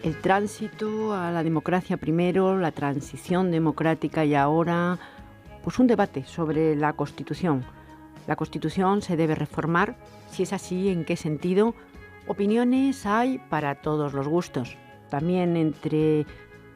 El tránsito a la democracia primero, la transición democrática y ahora, pues un debate sobre la Constitución. ¿La Constitución se debe reformar? Si es así, ¿en qué sentido? Opiniones hay para todos los gustos, también entre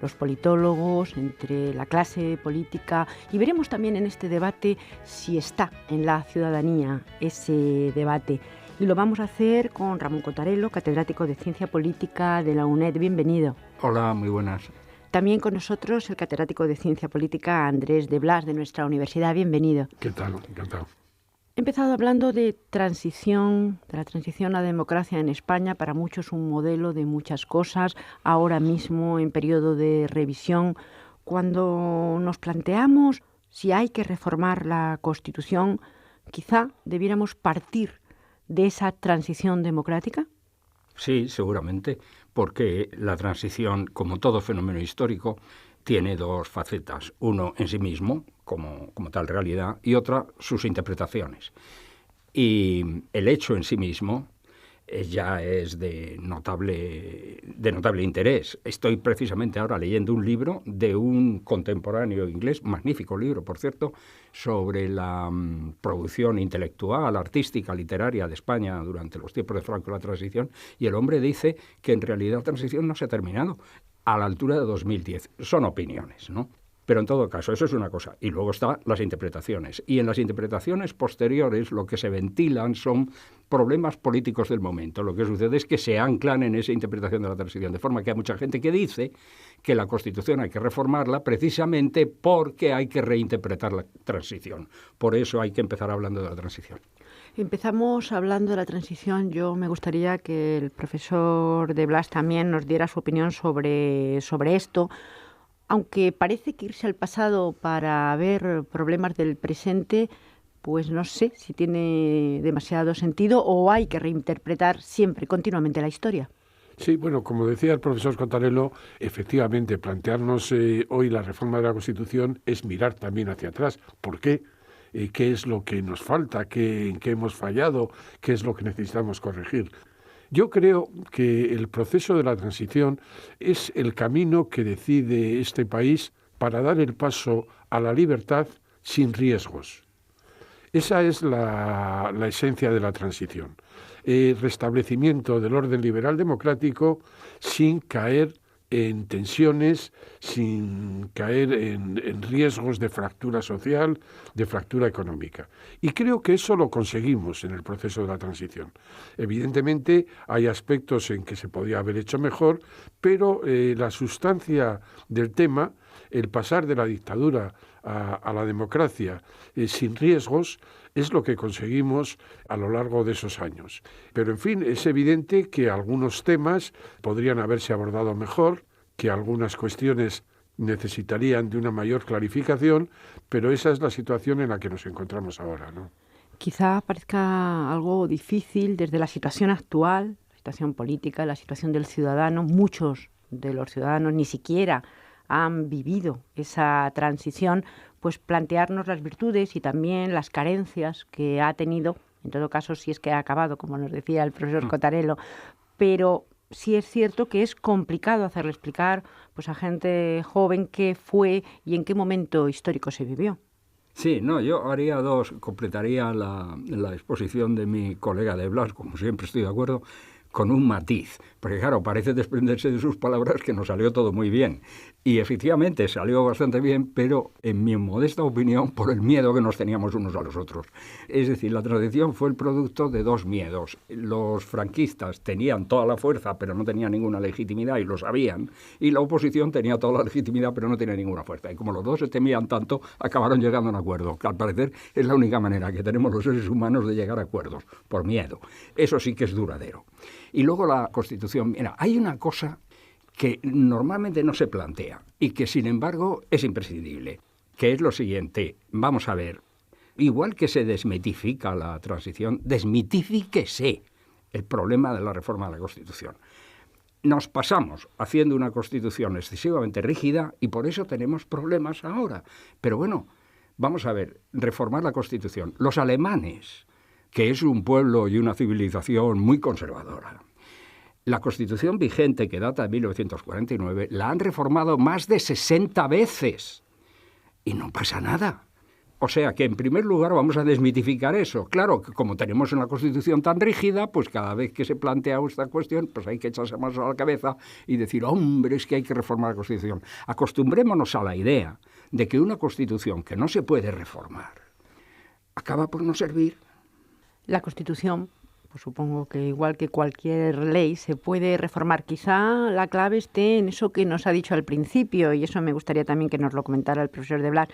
los politólogos, entre la clase política, y veremos también en este debate si está en la ciudadanía ese debate. Y lo vamos a hacer con Ramón Cotarelo, catedrático de Ciencia Política de la UNED. Bienvenido. Hola, muy buenas. También con nosotros el catedrático de Ciencia Política Andrés de Blas, de nuestra universidad. Bienvenido. ¿Qué tal? Encantado. He empezado hablando de la transición a la democracia en España, para muchos un modelo de muchas cosas, ahora mismo en periodo de revisión. Cuando nos planteamos si hay que reformar la Constitución, quizá debiéramos partir de esa transición democrática. Sí, seguramente, porque la transición, como todo fenómeno histórico, tiene dos facetas. Uno en sí mismo, como tal realidad, y otra sus interpretaciones. Y el hecho en sí mismo ya es de notable interés. Estoy precisamente ahora leyendo un libro de un contemporáneo inglés, magnífico libro, por cierto, sobre la producción intelectual, artística, literaria de España durante los tiempos de Franco y la transición, y el hombre dice que en realidad la transición no se ha terminado a la altura de 2010. Son opiniones, ¿no? Pero en todo caso, eso es una cosa. Y luego están las interpretaciones. Y en las interpretaciones posteriores lo que se ventilan son problemas políticos del momento. Lo que sucede es que se anclan en esa interpretación de la transición. De forma que hay mucha gente que dice que la Constitución hay que reformarla precisamente porque hay que reinterpretar la transición. Por eso hay que empezar hablando de la transición. Empezamos hablando de la transición. Yo me gustaría que el profesor de Blas también nos diera su opinión sobre esto. Aunque parece que irse al pasado para ver problemas del presente, pues no sé si tiene demasiado sentido o hay que reinterpretar siempre, continuamente la historia. Sí, bueno, como decía el profesor Cotarelo, efectivamente plantearnos hoy la reforma de la Constitución es mirar también hacia atrás. ¿Por qué? ¿Qué es lo que nos falta? ¿En qué hemos fallado? ¿Qué es lo que necesitamos corregir? Yo creo que el proceso de la transición es el camino que decide este país para dar el paso a la libertad sin riesgos. Esa es la esencia de la transición. Restablecimiento del orden liberal democrático sin caer en tensiones, sin caer en riesgos de fractura social, de fractura económica. Y creo que eso lo conseguimos en el proceso de la transición. Evidentemente hay aspectos en que se podía haber hecho mejor, pero la sustancia del tema, el pasar de la dictadura a la democracia sin riesgos, es lo que conseguimos a lo largo de esos años. Pero, en fin, es evidente que algunos temas podrían haberse abordado mejor, que algunas cuestiones necesitarían de una mayor clarificación, pero esa es la situación en la que nos encontramos ahora, ¿no? Quizá parezca algo difícil desde la situación actual, la situación política, la situación del ciudadano. Muchos de los ciudadanos ni siquiera han vivido esa transición, pues plantearnos las virtudes y también las carencias que ha tenido, en todo caso si es que ha acabado, como nos decía el profesor Cotarelo, pero sí es cierto que es complicado hacerle explicar pues a gente joven qué fue y en qué momento histórico se vivió. Sí, yo completaría la exposición de mi colega de Blas, como siempre estoy de acuerdo, con un matiz, porque claro, parece desprenderse de sus palabras que nos salió todo muy bien. Y efectivamente salió bastante bien, pero en mi modesta opinión, por el miedo que nos teníamos unos a los otros. Es decir, la transición fue el producto de dos miedos. Los franquistas tenían toda la fuerza, pero no tenían ninguna legitimidad, y lo sabían, y la oposición tenía toda la legitimidad, pero no tenía ninguna fuerza. Y como los dos se temían tanto, acabaron llegando a un acuerdo, que al parecer es la única manera que tenemos los seres humanos de llegar a acuerdos, por miedo. Eso sí que es duradero. Y luego la Constitución. Mira, hay una cosa que normalmente no se plantea y que, sin embargo, es imprescindible, que es lo siguiente. Vamos a ver, igual que se desmitifica la transición, desmitifíquese el problema de la reforma de la Constitución. Nos pasamos haciendo una Constitución excesivamente rígida y por eso tenemos problemas ahora. Pero bueno, vamos a ver, reformar la Constitución. Los alemanes, que es un pueblo y una civilización muy conservadora, La Constitución vigente, que data de 1949, la han reformado más de 60 veces y no pasa nada. O sea que, en primer lugar, vamos a desmitificar eso. Claro, que como tenemos una Constitución tan rígida, pues cada vez que se plantea esta cuestión, pues hay que echarse manos a la cabeza y decir, hombre, es que hay que reformar la Constitución. Acostumbrémonos a la idea de que una Constitución que no se puede reformar acaba por no servir. La Constitución, pues supongo que igual que cualquier ley, se puede reformar. Quizá la clave esté en eso que nos ha dicho al principio, y eso me gustaría también que nos lo comentara el profesor de Blas,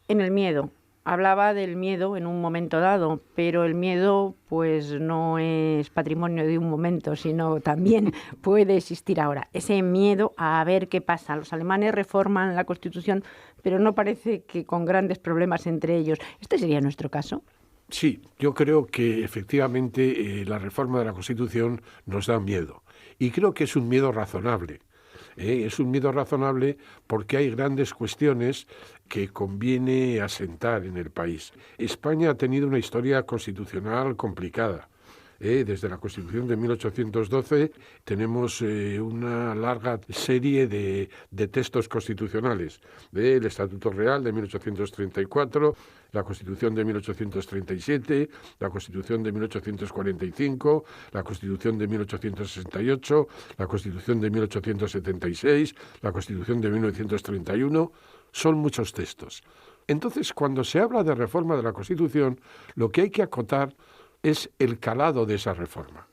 en el miedo. Hablaba del miedo en un momento dado, pero el miedo pues no es patrimonio de un momento, sino también puede existir ahora. Ese miedo a ver qué pasa. Los alemanes reforman la Constitución, pero no parece que con grandes problemas entre ellos. ¿Este sería nuestro caso? Sí, yo creo que efectivamente la reforma de la Constitución nos da miedo. Y creo que es un miedo razonable. Es un miedo razonable porque hay grandes cuestiones que conviene asentar en el país. España ha tenido una historia constitucional complicada. Desde la Constitución de 1812 tenemos una larga serie de textos constitucionales. El Estatuto Real de 1834, la Constitución de 1837, la Constitución de 1845, la Constitución de 1868, la Constitución de 1876, la Constitución de 1931. Son muchos textos. Entonces, cuando se habla de reforma de la Constitución, lo que hay que acotar es el calado de esa reforma.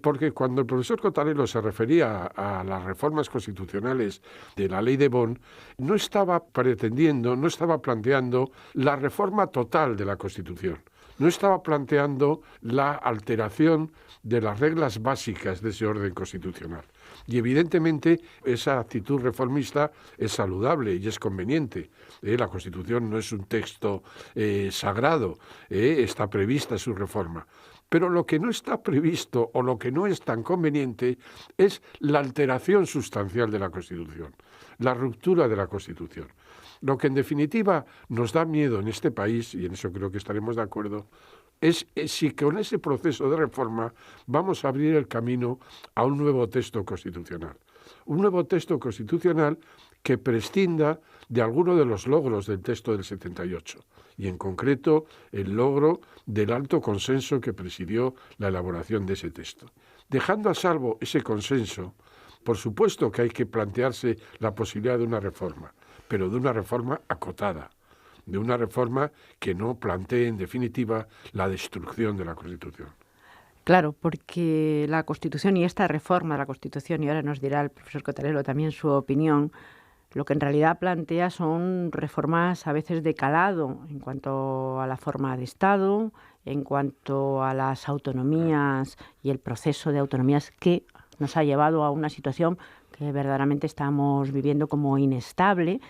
Porque cuando el profesor Cottarello se refería a las reformas constitucionales de la ley de Bonn, no estaba pretendiendo, no estaba planteando la reforma total de la Constitución. No estaba planteando la alteración de las reglas básicas de ese orden constitucional. Y evidentemente esa actitud reformista es saludable y es conveniente. La Constitución no es un texto sagrado, está prevista su reforma. Pero lo que no está previsto o lo que no es tan conveniente es la alteración sustancial de la Constitución, la ruptura de la Constitución. Lo que en definitiva nos da miedo en este país, y en eso creo que estaremos de acuerdo, es si con ese proceso de reforma vamos a abrir el camino a un nuevo texto constitucional. Un nuevo texto constitucional que prescinda de alguno de los logros del texto del 78, y en concreto el logro del alto consenso que presidió la elaboración de ese texto. Dejando a salvo ese consenso, por supuesto que hay que plantearse la posibilidad de una reforma, pero de una reforma acotada, de una reforma que no plantee en definitiva la destrucción de la Constitución. Claro, porque la Constitución y esta reforma de la Constitución, y ahora nos dirá el profesor Cottarello también su opinión, lo que en realidad plantea son reformas a veces de calado en cuanto a la forma de Estado, en cuanto a las autonomías y el proceso de autonomías que nos ha llevado a una situación que verdaderamente estamos viviendo como inestable,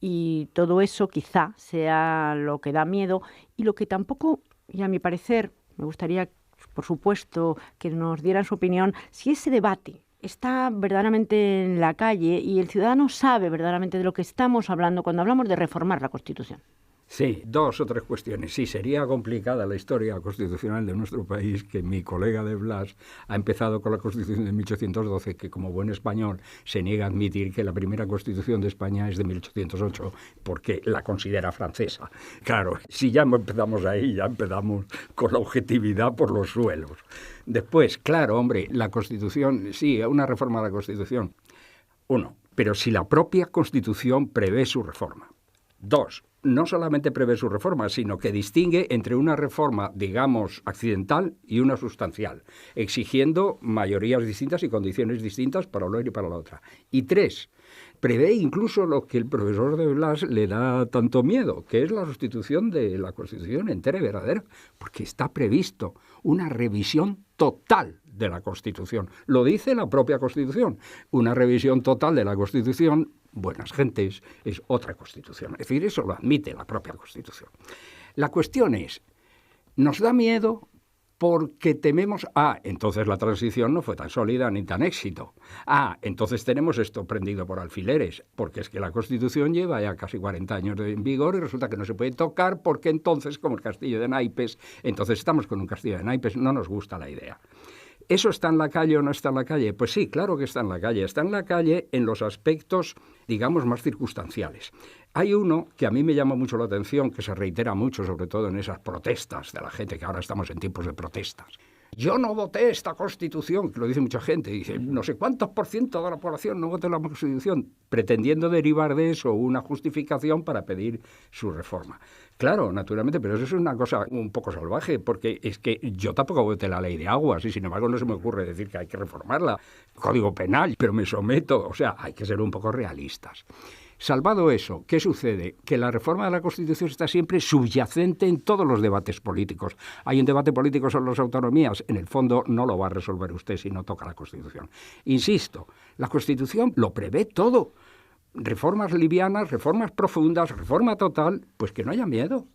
y todo eso quizá sea lo que da miedo y lo que tampoco, y a mi parecer, me gustaría, por supuesto, que nos dieran su opinión, si ese debate está verdaderamente en la calle y el ciudadano sabe verdaderamente de lo que estamos hablando cuando hablamos de reformar la Constitución. Sí, dos o tres cuestiones. Sí, sería complicada la historia constitucional de nuestro país, que mi colega de Blas ha empezado con la Constitución de 1812, que como buen español se niega a admitir que la primera Constitución de España es de 1808, porque la considera francesa. Claro, si ya empezamos ahí, ya empezamos con la objetividad por los suelos. Después, claro, hombre, la Constitución, sí, una reforma de la Constitución. Uno, pero si la propia Constitución prevé su reforma. Dos, no solamente prevé su reforma, sino que distingue entre una reforma, digamos, accidental y una sustancial, exigiendo mayorías distintas y condiciones distintas para una y para la otra. Y tres, prevé incluso lo que el profesor de Blas le da tanto miedo, que es la sustitución de la Constitución entera y verdadera, porque está previsto una revisión total de la Constitución. Lo dice la propia Constitución. Una revisión total de la Constitución, buenas gentes, es otra Constitución. Es decir, eso lo admite la propia Constitución. La cuestión es, ¿nos da miedo porque tememos? Entonces la transición no fue tan sólida ni tan éxito. Entonces tenemos esto prendido por alfileres, porque es que la Constitución lleva ya casi 40 años en vigor y resulta que no se puede tocar porque entonces, como el castillo de naipes, entonces estamos con un castillo de naipes, no nos gusta la idea. ¿Eso está en la calle o no está en la calle? Pues sí, claro que está en la calle. Está en la calle en los aspectos, digamos, más circunstanciales. Hay uno que a mí me llama mucho la atención, que se reitera mucho, sobre todo en esas protestas de la gente, que ahora estamos en tiempos de protestas. Yo no voté esta Constitución, que lo dice mucha gente, dice, no sé cuántos % de la población no votó la Constitución, pretendiendo derivar de eso una justificación para pedir su reforma. Claro, naturalmente, pero eso es una cosa un poco salvaje, porque es que yo tampoco voté la ley de aguas y sin embargo no se me ocurre decir que hay que reformarla, Código Penal, pero me someto, o sea, hay que ser un poco realistas. Salvado eso, ¿qué sucede? Que la reforma de la Constitución está siempre subyacente en todos los debates políticos. Hay un debate político sobre las autonomías, en el fondo no lo va a resolver usted si no toca la Constitución. Insisto, la Constitución lo prevé todo. Reformas livianas, reformas profundas, reforma total, pues que no haya miedo.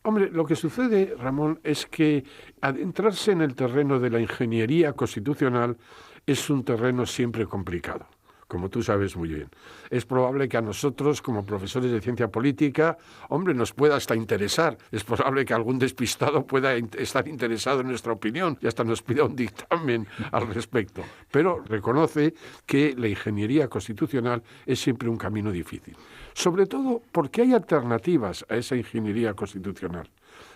Hombre, lo que sucede, Ramón, es que adentrarse en el terreno de la ingeniería constitucional es un terreno siempre complicado, como tú sabes muy bien. Es probable que a nosotros, como profesores de ciencia política, hombre, nos pueda hasta interesar. Es probable que algún despistado pueda estar interesado en nuestra opinión y hasta nos pida un dictamen al respecto. Pero reconoce que la ingeniería constitucional es siempre un camino difícil. Sobre todo porque hay alternativas a esa ingeniería constitucional.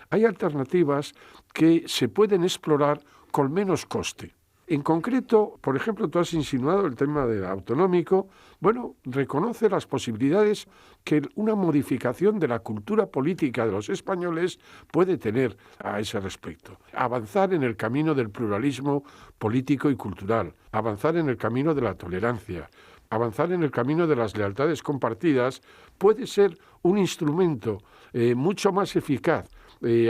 Hay alternativas que se pueden explorar con menos coste. En concreto, por ejemplo, tú has insinuado el tema del autonómico. Bueno, reconoce las posibilidades que una modificación de la cultura política de los españoles puede tener a ese respecto. Avanzar en el camino del pluralismo político y cultural, avanzar en el camino de la tolerancia, avanzar en el camino de las lealtades compartidas puede ser un instrumento mucho más eficaz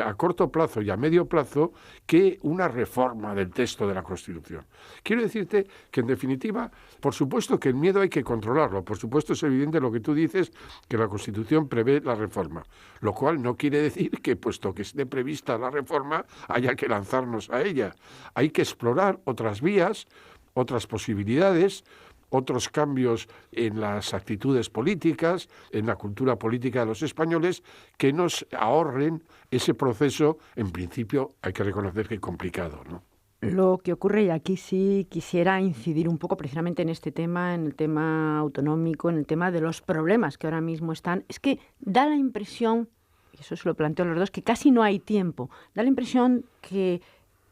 a corto plazo y a medio plazo que una reforma del texto de la Constitución. Quiero decirte que, en definitiva, por supuesto que el miedo hay que controlarlo. Por supuesto es evidente lo que tú dices, que la Constitución prevé la reforma, lo cual no quiere decir que, puesto que esté prevista la reforma, haya que lanzarnos a ella. Hay que explorar otras vías, otras posibilidades, otros cambios en las actitudes políticas, en la cultura política de los españoles, que nos ahorren ese proceso, en principio, hay que reconocer que complicado, ¿no? Lo que ocurre, y aquí sí quisiera incidir un poco precisamente en este tema, en el tema autonómico, en el tema de los problemas que ahora mismo están, es que da la impresión, y eso se lo planteo a los dos, que casi no hay tiempo. Da la impresión que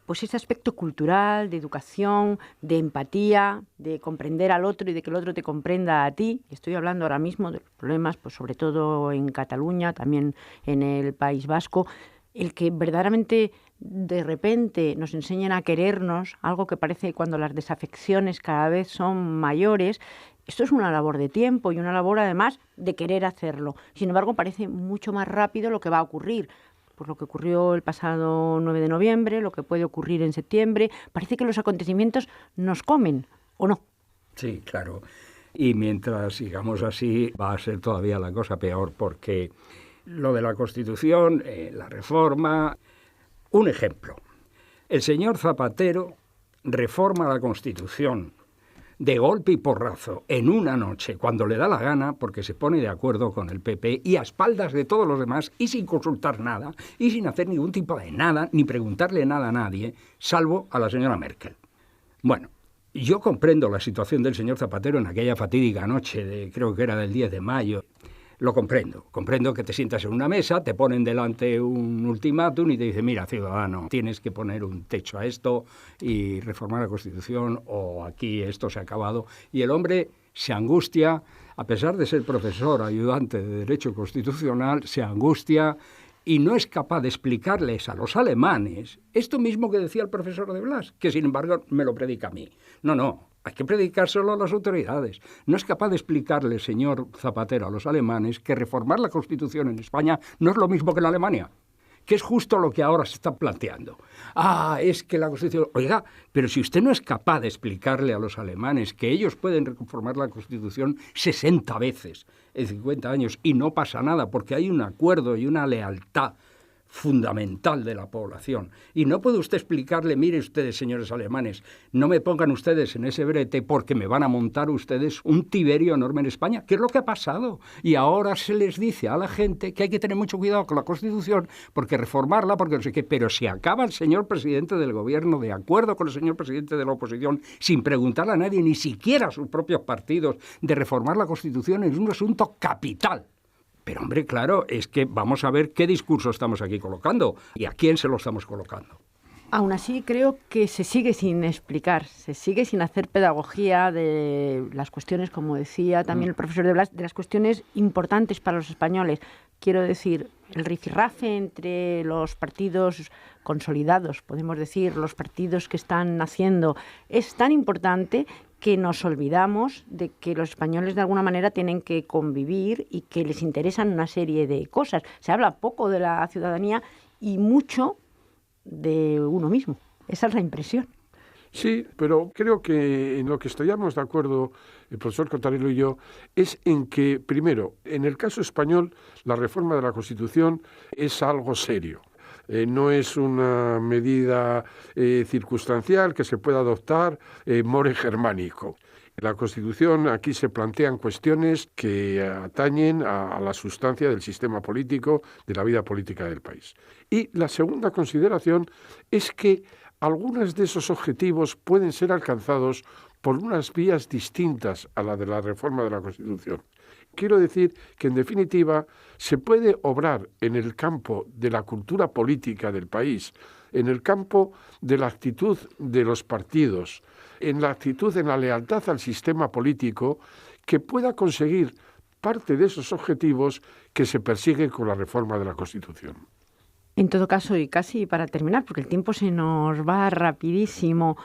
pues ese aspecto cultural, de educación, de empatía, de comprender al otro y de que el otro te comprenda a ti. Estoy hablando ahora mismo de los problemas, pues sobre todo en Cataluña, también en el País Vasco, el que verdaderamente de repente nos enseñen a querernos, algo que parece cuando las desafecciones cada vez son mayores. Esto es una labor de tiempo y una labor además de querer hacerlo. Sin embargo, parece mucho más rápido lo que va a ocurrir. Pues lo que ocurrió el pasado 9 de noviembre, lo que puede ocurrir en septiembre. Parece que los acontecimientos nos comen, ¿o no? Sí, claro. Y mientras sigamos así, va a ser todavía la cosa peor, porque lo de la Constitución, la reforma... Un ejemplo. El señor Zapatero reforma la Constitución de golpe y porrazo, en una noche, cuando le da la gana, porque se pone de acuerdo con el PP y a espaldas de todos los demás y sin consultar nada y sin hacer ningún tipo de nada, ni preguntarle nada a nadie, salvo a la señora Merkel. Bueno, yo comprendo la situación del señor Zapatero en aquella fatídica noche, creo que era del 10 de mayo. Lo comprendo que te sientas en una mesa, te ponen delante un ultimátum y te dicen, mira, ciudadano, tienes que poner un techo a esto y reformar la Constitución o aquí esto se ha acabado. Y el hombre se angustia, a pesar de ser profesor ayudante de Derecho Constitucional, se angustia y no es capaz de explicarles a los alemanes esto mismo que decía el profesor de Blas, que sin embargo me lo predica a mí. No. Hay que predicárselo a las autoridades. No es capaz de explicarle, señor Zapatero, a los alemanes que reformar la Constitución en España no es lo mismo que en Alemania, que es justo lo que ahora se está planteando. Es que la Constitución... Oiga, pero si usted no es capaz de explicarle a los alemanes que ellos pueden reformar la Constitución 60 veces en 50 años y no pasa nada porque hay un acuerdo y una lealtad fundamental de la población. Y no puede usted explicarle, mire ustedes, señores alemanes, no me pongan ustedes en ese brete porque me van a montar ustedes un Tiberio enorme en España. ¿Qué es lo que ha pasado? Y ahora se les dice a la gente que hay que tener mucho cuidado con la Constitución porque reformarla, porque no sé qué. Pero si acaba el señor presidente del gobierno de acuerdo con el señor presidente de la oposición, sin preguntarle a nadie, ni siquiera a sus propios partidos, de reformar la Constitución, es un asunto capital. Pero, hombre, claro, es que vamos a ver qué discurso estamos aquí colocando y a quién se lo estamos colocando. Aún así, creo que se sigue sin explicar, se sigue sin hacer pedagogía de las cuestiones, como decía también el profesor de Blas, de las cuestiones importantes para los españoles. Quiero decir, el rifirrafe entre los partidos consolidados, podemos decir, los partidos que están naciendo, es tan importante que nos olvidamos de que los españoles de alguna manera tienen que convivir y que les interesan una serie de cosas. Se habla poco de la ciudadanía y mucho de uno mismo. Esa es la impresión. Sí, pero creo que en lo que estaríamos de acuerdo el profesor Cottarello y yo es en que, primero, en el caso español, la reforma de la Constitución es algo serio. No es una medida circunstancial que se pueda adoptar more germánico. En la Constitución aquí se plantean cuestiones que atañen a la sustancia del sistema político, de la vida política del país. Y la segunda consideración es que algunos de esos objetivos pueden ser alcanzados por unas vías distintas a la de la reforma de la Constitución. Quiero decir que, en definitiva, se puede obrar en el campo de la cultura política del país, en el campo de la actitud de los partidos, en la actitud, en la lealtad al sistema político, que pueda conseguir parte de esos objetivos que se persiguen con la reforma de la Constitución. En todo caso, y casi para terminar, porque el tiempo se nos va rapidísimo,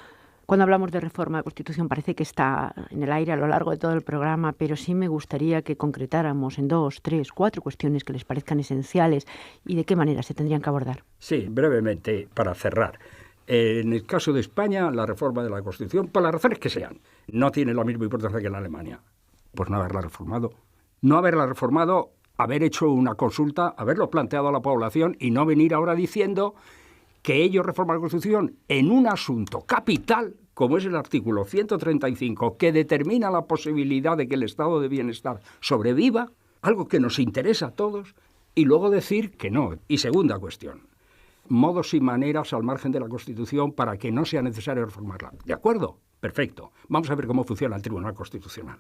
cuando hablamos de reforma de Constitución parece que está en el aire a lo largo de todo el programa, pero sí me gustaría que concretáramos en 2, 3, 4 cuestiones que les parezcan esenciales y de qué manera se tendrían que abordar. Sí, brevemente, para cerrar. En el caso de España, la reforma de la Constitución, por las razones que sean, no tiene la misma importancia que en Alemania. Pues no haberla reformado. No haberla reformado, haber hecho una consulta, haberlo planteado a la población y no venir ahora diciendo que ellos reforman la Constitución en un asunto capital, como es el artículo 135, que determina la posibilidad de que el estado de bienestar sobreviva, algo que nos interesa a todos, y luego decir que no. Y segunda cuestión, modos y maneras al margen de la Constitución para que no sea necesario reformarla. ¿De acuerdo? Perfecto. Vamos a ver cómo funciona el Tribunal Constitucional.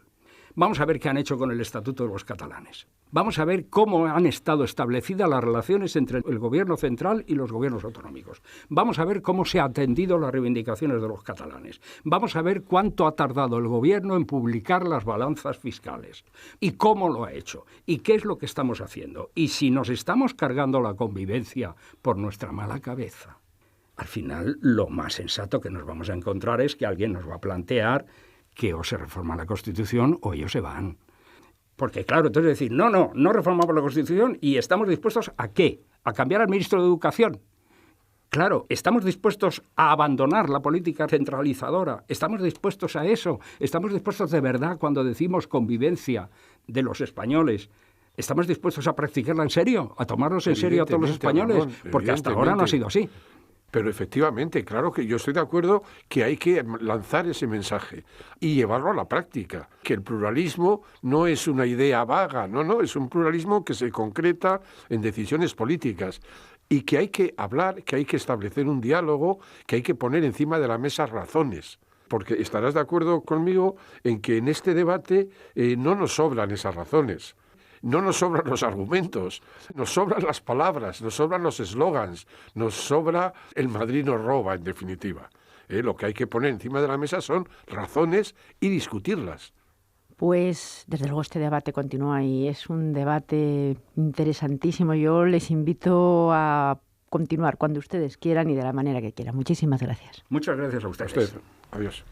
Vamos a ver qué han hecho con el Estatuto de los Catalanes. Vamos a ver cómo han estado establecidas las relaciones entre el gobierno central y los gobiernos autonómicos. Vamos a ver cómo se han atendido las reivindicaciones de los catalanes. Vamos a ver cuánto ha tardado el gobierno en publicar las balanzas fiscales y cómo lo ha hecho y qué es lo que estamos haciendo. Y si nos estamos cargando la convivencia por nuestra mala cabeza, al final lo más sensato que nos vamos a encontrar es que alguien nos va a plantear que o se reforma la Constitución o ellos se van. Porque claro, entonces decir, no reformamos la Constitución y estamos dispuestos ¿a qué? ¿A cambiar al ministro de Educación? Claro, estamos dispuestos a abandonar la política centralizadora, estamos dispuestos a eso, estamos dispuestos de verdad cuando decimos convivencia de los españoles. ¿Estamos dispuestos a practicarla en serio? ¿A tomarlos en serio a todos los españoles? Ramón, porque hasta ahora no ha sido así. Pero efectivamente, claro que yo estoy de acuerdo que hay que lanzar ese mensaje y llevarlo a la práctica, que el pluralismo no es una idea vaga, no, es un pluralismo que se concreta en decisiones políticas y que hay que hablar, que hay que establecer un diálogo, que hay que poner encima de la mesa razones. Porque estarás de acuerdo conmigo en que en este debate no nos sobran esas razones. No nos sobran los argumentos, nos sobran las palabras, nos sobran los eslogans, nos sobra el Madrid nos roba, en definitiva. Lo que hay que poner encima de la mesa son razones y discutirlas. Pues desde luego este debate continúa y es un debate interesantísimo. Yo les invito a continuar cuando ustedes quieran y de la manera que quieran. Muchísimas gracias. Muchas gracias a ustedes. Adiós.